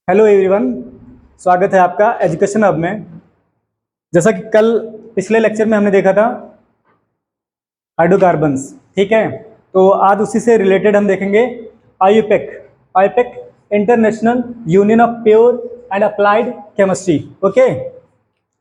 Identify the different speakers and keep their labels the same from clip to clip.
Speaker 1: Hello everyone, स्वागत है आपका एजुकेशन हब में। जैसा कि कल पिछले लेक्चर में हमने देखा था हाइड्रोकार्बन्स, ठीक है। तो आज उसी से रिलेटेड हम देखेंगे IUPAC, international union of pure and applied chemistry, okay.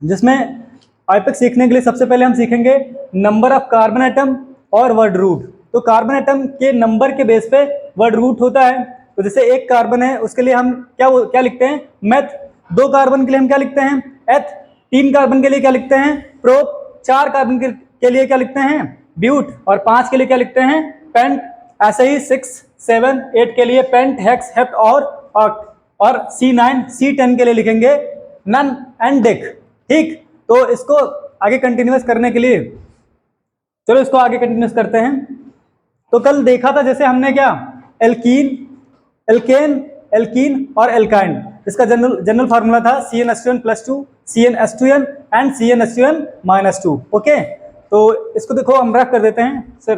Speaker 1: जिसमें आईयूपीएसी सीखने के लिए सबसे पहले हम सीखेंगे नंबर ऑफ कार्बन एटम और वर्ड रूट। तो कार्बन एटम के नंबर के बेस पे वर्ड रूट होता है। तो जैसे एक कार्बन है उसके लिए हम क्या लिखते हैं, मेथ। दो कार्बन के लिए हम क्या लिखते हैं, एथ। तीन कार्बन के लिए क्या लिखते हैं, प्रोप। चार कार्बन के लिए क्या लिखते हैं, ब्यूट। और पांच के लिए क्या लिखते हैं, पेंट। ऐसे ही 6, 7, 8 के लिए पेंट, हेक्स, हेप्ट और ऑक्ट। और C9, C10 के लिए लिखेंगे नन एंड डेक, ठीक। तो इसको आगे कंटिन्यूस करने के लिए चलो इसको आगे कंटिन्यूस करते हैं। तो कल देखा था जैसे हमने क्या, एल्कीन, एल्केन, एल्कीन और एल्काइन। इसका जनरल फार्मूला था CnH2n+2, CnH2n and CnH2n-2, okay. तो इसको देखो हम रख कर देते हैं सर,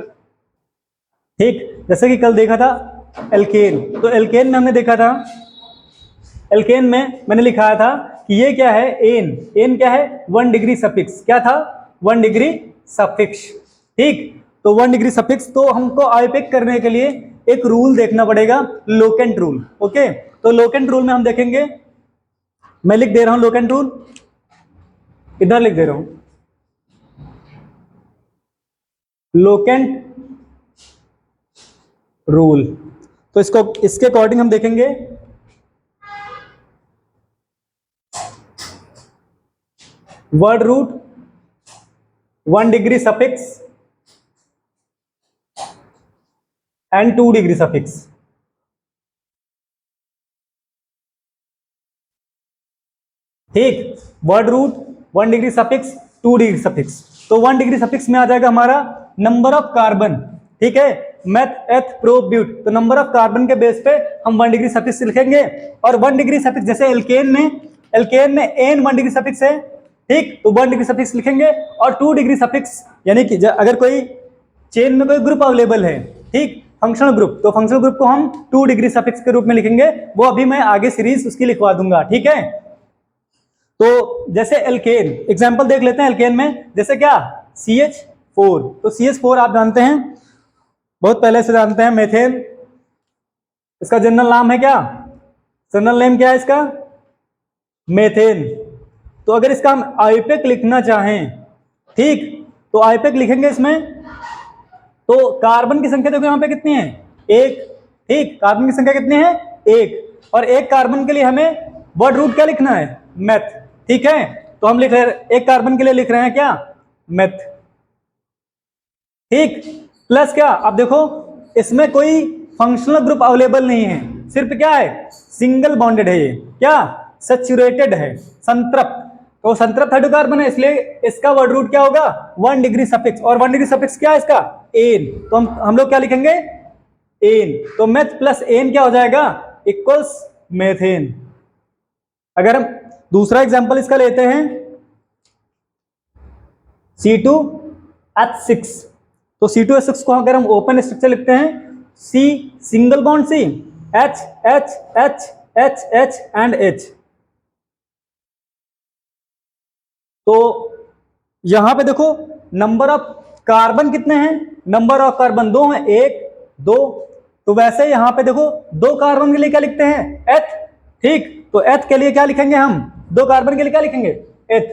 Speaker 1: ठीक। जैसे कि कल देखा था एल्केन, तो एल्केन में हमने देखा था, एल्केन में मैंने लिखाया था कि ये क्या है, एन। एन क्या है, 1 डिग्री सफिक्स। क्या था, 1 डिग्री सफिक्स, ठीक। तो 1 डिग्री सफिक्स, तो हमको आईयूपीएसी करने के लिए एक रूल देखना पड़ेगा, लोकेंट रूल, ओके। तो लोकेंट रूल में हम देखेंगे, मैं लिख दे रहा हूं लोकेंट रूल, इधर लिख दे रहा हूं लोकेंट रूल। तो इसके अकॉर्डिंग हम देखेंगे word root, 1 degree suffix and 2 degree suffix, ठीक। Word root, 1 degree suffix, 2 degree suffix. तो 1 डिग्री सफिक्स में आ जाएगा हमारा नंबर ऑफ कार्बन, ठीक है। मेथ, एथ, प्रो, ब्यूट। तो नंबर ऑफ कार्बन के बेस पे हम 1 डिग्री सफिक्स लिखेंगे। और 1 डिग्री सफिक्स जैसे एल्केन में एन 1 डिग्री सफिक्स है, ठीक। तो 1 डिग्री सफिक्स लिखेंगे। और 2 डिग्री सफिक्स यानी कि अगर कोई चेन में कोई ग्रुप अवेलेबल है, ठीक, फंक्शनल ग्रुप, तो फंक्शनल ग्रुप को हम 2 डिग्री सफिक्स के रूप में लिखेंगे। वो अभी मैं आगे सीरीज उसकी लिखवा दूंगा, ठीक है। तो जैसे एल्केन एग्जांपल देख लेते हैं। एल्केन में जैसे क्या, CH4। तो CH4 आप जानते हैं, बहुत पहले से जानते हैं, मेथेन। इसका जनरल नाम है क्या, जनरल नेम क्या है इसका, मेथेन। तो अगर इसका हम आईयूपीएसी लिखना चाहें, ठीक, तो आईयूपीएसी लिखेंगे इसमें। तो कार्बन की संख्या देखो यहां पे कितनी है, 1, ठीक। कार्बन की संख्या कितनी है, 1। और एक कार्बन के लिए हमें वर्ड रूट क्या लिखना है, मेथ, ठीक है। तो हम लिख रहे हैं, एक कार्बन के लिए लिख रहे हैं क्या, मेथ, ठीक। प्लस क्या, अब देखो इसमें कोई फंक्शनल ग्रुप अवेलेबल नहीं है, सिर्फ क्या है, सिंगल बॉन्डेड है ये, क्या, सैचुरेटेड है, संतृप्त। तो संतृप्त हाइड्रोकार्बन है, इसलिए इसका वर्ड रूट क्या होगा, 1 डिग्री सफिक्स। और 1 डिग्री सफिक्स क्या है इसका, एन। तो हम लोग क्या लिखेंगे, एन। तो मेथ प्लस एन क्या हो जाएगा, इक्वल्स मेथेन। अगर हम दूसरा एग्जांपल इसका लेते हैं, C2H6। तो C2H6 को अगर हम ओपन स्ट्रक्चर लिखते हैं, C single bond C, H H H H H and H। तो यहां पे देखो नंबर ऑफ कार्बन कितने हैं, नंबर ऑफ कार्बन 2 हैं, 1, 2। तो वैसे यहां पे देखो 2 कार्बन के लिए क्या लिखते हैं, एथ, ठीक। तो एथ के लिए क्या लिखेंगे हम, 2 कार्बन के लिए क्या लिखेंगे, एथ।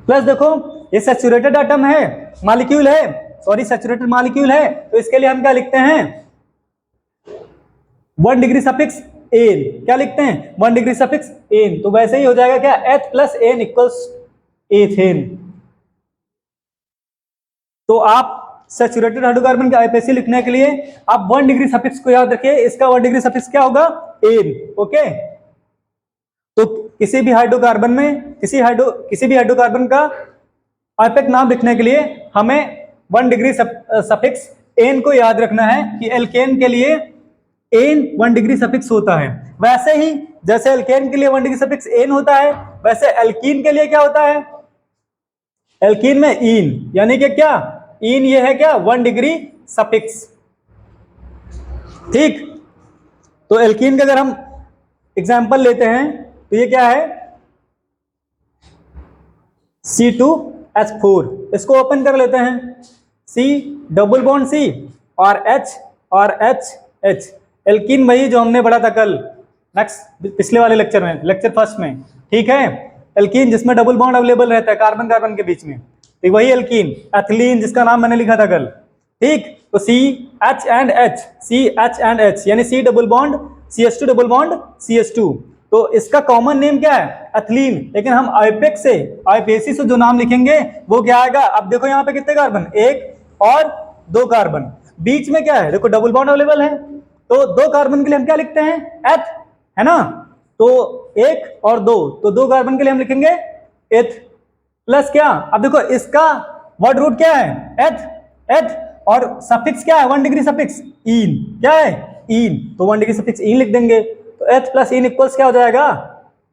Speaker 1: प्लस देखो ये सैचुरेटेड एटम है, मॉलिक्यूल है, सॉरी सैचुरेटेड मॉलिक्यूल है, तो इसके लिए हम क्या लिखते हैं, 1 डिग्री सफिक्स एन। क्या लिखते हैं, 1 डिग्री सफिक्स एन। तो वैसे ही हो जाएगा क्या, एथ प्लस एन इक्वल्स एथेन। तो आप सैचुरेटेड हाइड्रोकार्बन के आईयूपीएसी लिखने के लिए आप 1 डिग्री सफिक्स को याद रखिए, इसका 1 डिग्री सफिक्स क्या होगा, एन, ओके। तो किसी भी हाइड्रोकार्बन में किसी भी हाइड्रोकार्बन का आईयूपीएसी नाम लिखने के लिए हमें 1 डिग्री सफिक्स एन को याद रखना है कि एल्केन के लिए एन 1 डिग्री सफिक्स होता है। वैसे ही जैसे एल्केन के लिए 1 डिग्री सफिक्स एन होता है, वैसे एल्कीन के लिए क्या होता है, एल्कीन में इन, यानी कि क्या, इन ये है क्या, 1 डिग्री सफिक्स, ठीक। तो एल्कीन का अगर हम एग्जाम्पल लेते हैं तो ये क्या है, C2H4, इसको ओपन कर लेते हैं, C डबल बॉन्ड C और H, एल्कीन वही जो हमने पढ़ा था कल नेक्स्ट पिछले वाले लेक्चर में, लेक्चर फर्स्ट में, ठीक है। एल्कीन जिसमें डबल बॉन्ड अवेलेबल रहता है कार्बन कार्बन के बीच में, ठीक वही एल्कीन। एथिलीन जिसका नाम मैंने लिखा था कल, ठीक। तो CH यानी C double bond CH2 double bond CH2, तो इसका कॉमन नेम क्या है, एथिलीन। लेकिन हम आईपेक से, आईपीएसी से जो नाम लिखेंगे वो क्या आएगा, अब देखो यहाँ पे कितने कार्बन, एक और दो कार्बन, बीच में क्या है, देखो डबल बॉन्ड अवेलेबल है, तो दो कार्बन के लिए हम क्या लिखते हैं, एथ, है ना। तो एक और दो, तो दो कार्बन के लिए हम लिखेंगे एथ, प्लस क्या, अब देखो इसका वर्ड रूट क्या है, एथ, और सफिक्स क्या है, 1 डिग्री सफिक्स इन, क्या है, इन, तो 1 डिग्री सफिक्स इन लिख देंगे, तो एथ प्लस इन इक्वल्स क्या हो जाएगा,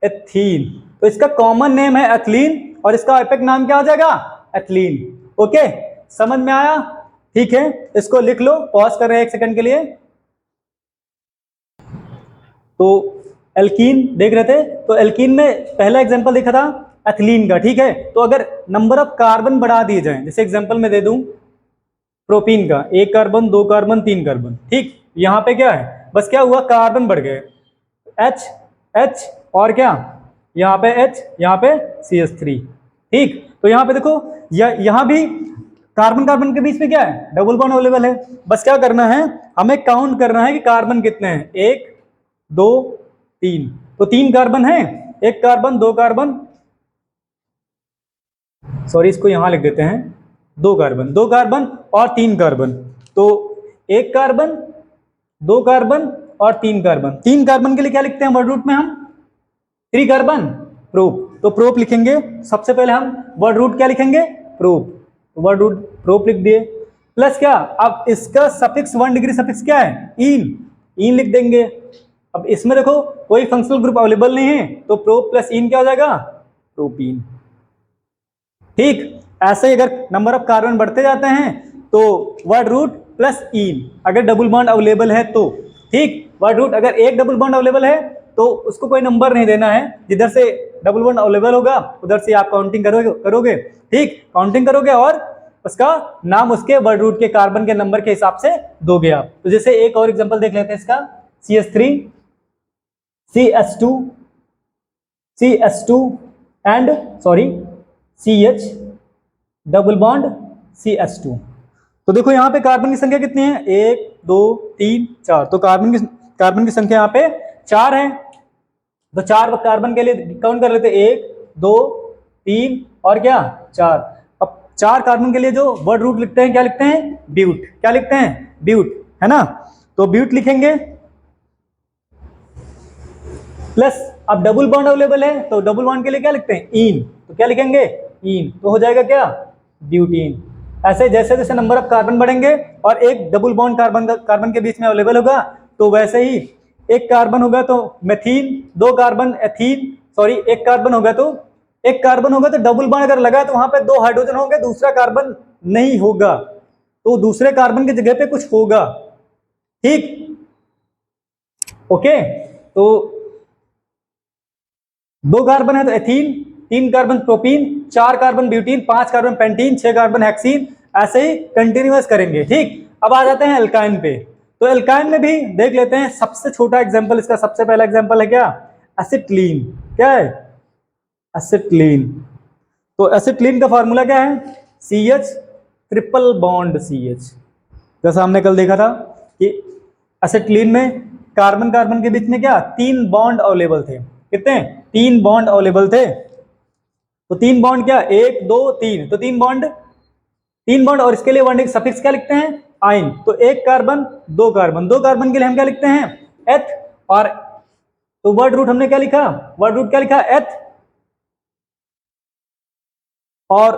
Speaker 1: एथीन। तो इसका कॉमन नेम है एथिलीन और इसका आईपेक नाम क्या हो जाएगा, एथिलीन। ओके, समझ में आया, ठीक है। इसको लिख लो, पॉज कर रहे हैं 1 सेकंड के लिए। तो एल्कीन देख रहे थे, तो एल्कीन में पहला एग्जांपल देखा था एथिलीन का, ठीक है। तो अगर नंबर ऑफ कार्बन बढ़ा दिए जाएं, जैसे एग्जांपल में दे दूं प्रोपीन का, 1 कार्बन 2 कार्बन 3 कार्बन, ठीक। यहाँ पे क्या है, बस क्या हुआ, कार्बन बढ़ गए, H और क्या, यहाँ पे H, यहाँ पे CH3, ठीक। तो यहाँ पे देखो यहाँ भी कार्बन कार्बन के बीच में क्या है, डबल बॉन्ड अवेलेबल है, बस क्या करना है, हमें काउंट करना है कि कार्बन कितने हैं, 1 2 3, तो 3 कार्बन है, 1 कार्बन 2 कार्बन, सॉरी इसको यहां लिख देते हैं, 2 कार्बन और 3 कार्बन, तो 1 कार्बन 2 कार्बन और 3 कार्बन, 3 कार्बन के लिए क्या लिखते हैं वर्ड रूट में हम, 3 कार्बन प्रोप, तो प्रोप लिखेंगे, सबसे पहले हम वर्ड रूट क्या लिखेंगे, प्रोप, वर्ड रूट प्रोप लिख दिए, प्लस क्या, अब इसका सफिक्स 1 डिग्री सफिक्स क्या है, इन लिख देंगे। अब इसमें देखो कोई फंक्शनल ग्रुप अवेलेबल नहीं है, तो प्रोप प्लस इन क्या हो जाएगा, प्रोपीन, ठीक। ऐसे ही अगर नंबर ऑफ कार्बन बढ़ते जाते हैं तो वर्ड रूट प्लस इन, अगर डबल बॉन्ड अवेलेबल है तो, ठीक। वर्ड रूट अगर एक डबल बॉन्ड अवेलेबल है तो उसको कोई नंबर नहीं देना है, जिधर से डबल बॉन्ड अवेलेबल होगा उधर से आप काउंटिंग करोगे, ठीक, काउंटिंग करोगे और उसका नाम उसके वर्ड रूट के कार्बन के नंबर के हिसाब से दोगे आप। तो जैसे एक और एग्जांपल देख लेते हैं इसका, CH3 CH2 and CH double bond CH2, तो देखो यहाँ पे कार्बन की संख्या कितनी है, 1 2 3 4, तो कार्बन की संख्या यहाँ पे 4 है, तो 4 कार्बन के लिए काउंट कर लेते हैं, 1 2 3 और क्या 4। अब 4 कार्बन के लिए जो वर्ड रूट लिखते हैं क्या लिखते हैं, ब्यूट, क्या लिखते हैं, ब्यूट, है ना। तो ब्यूट लिखेंगे, प्लस अब डबल बॉन्ड अवेलेबल है तो डबल बॉन्ड के लिए क्या लिखते हैं, इन, तो क्या लिखेंगे, इन, तो हो जाएगा क्या, ब्यूटीन। ऐसे जैसे जैसे नंबर ऑफ कार्बन बढ़ेंगे और एक डबल बॉन्ड कार्बन के बीच में अवेलेबल होगा, तो वैसे ही एक कार्बन होगा तो मेथीन, 2 कार्बन एथीन, सॉरी एक कार्बन होगा तो डबल बॉन्ड अगर लगा तो वहां पे 2 हाइड्रोजन होंगे, दूसरा कार्बन नहीं होगा, तो दूसरे कार्बन की जगह पे कुछ होगा, ठीक, ओके। तो 2 कार्बन है तो ethene, 3 carbon propene, 4 carbon butene, 5 carbon pentene, 6 carbon hexene, ऐसे ही कंटिन्यूअस करेंगे, ठीक। अब आ जाते हैं एल्काइन पे, तो एल्काइन में भी देख लेते हैं, सबसे छोटा एग्जांपल इसका, सबसे पहला एग्जांपल है क्या, एसिटिलीन, क्या है, एसिटिलीन। तो एसिटिलीन का फॉर्मूला क्या है, CH ट्रिपल बॉन्ड CH, जैसा हमने कल देखा था कि एसिटिलीन में कार्बन कार्बन के बीच में क्या 3 बॉन्ड अवेलेबल थे, कितने, 3 बॉन्ड अवेलेबल थे, तो 3 बॉन्ड क्या 1 2 3, तो 3 बॉन्ड और इसके लिए 1 सफिक्स क्या लिखते हैं, आइन, तो 1 कार्बन 2 कार्बन के लिए हम क्या लिखते हैं, एथ, और तो वर्ड रूट हमने क्या लिखा, एथ, और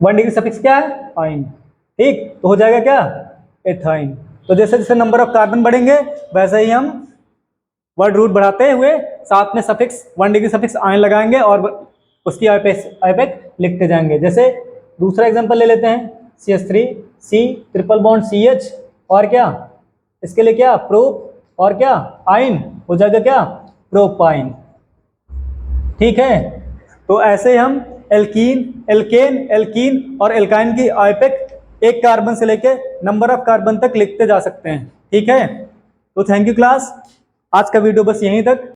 Speaker 1: 1 डिग्री सफिक्स क्या है, आइन, ठीक, तो हो जाएगा क्या, एथाइन। तो जैसे जैसे नंबर ऑफ कार्बन बढ़ेंगे वैसे ही हम वर्ड रूट बढ़ाते हुए साथ में सफिक्स 1 डिग्री सफिक्स आइन लगाएंगे और उसकी आईपेक लिखते जाएंगे। जैसे दूसरा एग्जांपल ले लेते हैं, CH3 C triple bond CH और क्या, इसके लिए क्या प्रोप और क्या आइन हो जाएगा क्या प्रोपाइन। ठीक है, तो ऐसे हम एल्कीन, एल्केन, एल्कीन और एल्काइन की आईपेक एक कार्बन से लेके नंबर ऑफ कार्बन तक लिखते जा सकते हैं। ठीक है, तो थैंक यू क्लास, आज का वीडियो बस यहीं तक।